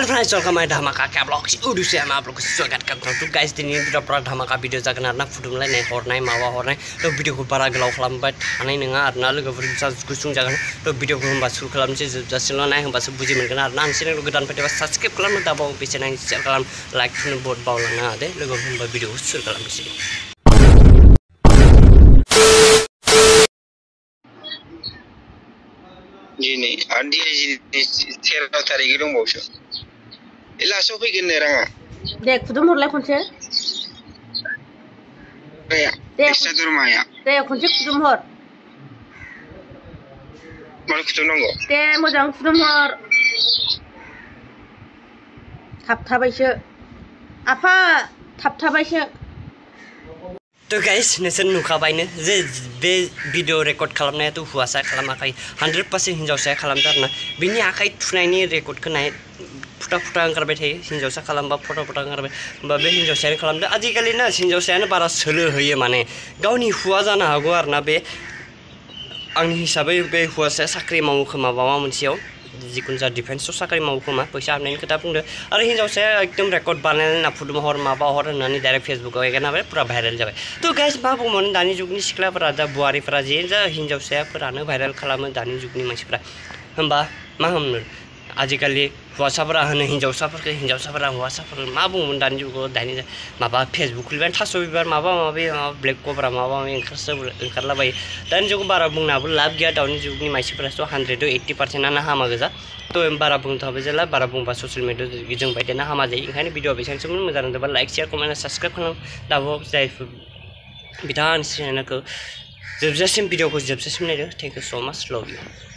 Hello friends welcome my धमाका क्या blogs उडू से हम आप लोगों को स्वागत करता हूं। तो गाइस दिन भिडियो पूरा धमाका भिडियो जागोन आरोना फुदुंलायनाय हरनाय माबा हरनाय तो भिडियोखौ बारा गोलाव खालामबाय थानाय नङा आरोना लोगोफोरजों गुसुं जागोन तो भिडियोखौ होमबा सुरु खालामनोसै जोबजासिमल' नाय होमबासो बुजि मोनगोन आरोना आं चेनेलखौ गोदान फैदोंबा साबस्क्राइब खालामनो दाबाव बेसे नाय शेयार खालाम लाइक होनो बहुत बावलांनाङा दे लोगोफोर होमबा भिडियोखौ सुरु खालामनोसै। Gini, dia di terlalu tarik gedung bosho. Ila sofi gini ranga. Dek, kudu murlai kunci. Ya, bisa turun maya. Dek, kunci kudu mur. Malu kudu nonggo. Dek, mojang kudu mur. Tap-tabaisho. Apa? Tap-tabaisho. तो guys नोंसोर नुखाबायनो जे बे video record खालामनायाथ' हौवासा खालामाखै 100% हिनजावसाया खालामदों आरोना बिनि आखाइ थुनायनि रेकर्डखौ नाय फुटा फुटा ओंखारबाय थायो हिनजावसा खालामबा फटा फटा ओंखारबाय होमबा बे हिनजावसायानो खालामदों आजिखालि ना हिनजावसायानो बारा सोलो होयो माने गावनि हौवा जानो हागौ आरोना बे आंनि हिसाबै बे हौवासाया साख्रि मावो खोमा माबा मोनसेयाव जिखुनु जा डिफेन्सआव साख्रि मावो खोमा फैसा हाबनायनि खोथा बुंदो आरो हिनजावसाया एकदम रेकर्ड बानायनानै ना फुदुं हर माबा हर होननानै डाइरेक्ट फेसबुकाव एगारना होबाय पुरा भाइरेल जाबाय। तो गाइस मा बुंबावनो दानि जुगनि सिख्लाफोरा दा बुवारिफोरा जे जा हिनजावसायाफोरानो भाइरेल खालामो दानि जुगनि मानसिफोरा होमबा मा होनो आजिखालि हौवासाफोरा होनो हिनजावसाफोरा हौवासाफोरखौ मा बुंगोन दानि जुगाव दानि माबा फेसबुक खुलिबाय थास' बिबार माबा माबि ब्लेक कब्रा माबा माबि ओंखारलाबायो दानि जुगाव बारा बुंनाबो लाब गैया दानि जुगनि मानसिफोराथ' 100 80%आनो हामा गोजा तो बारा बुंनो थाबाय जेला बारा बुंबा ससियेल मिडियायाव जों बायदियानो हामा जायो ओंखायनो भिडिअ बेसेबांसोमोन मोजां मोनदोंबा लाइक शेयार कमेन्ट साबस्क्राइब खालाम दाबो जायफोर बिथाङा आंनि चेनेलखौ जोबजासिम भिडिअखौ जोबजासिम नायदो थेंक इउ सो माच लभ इउ।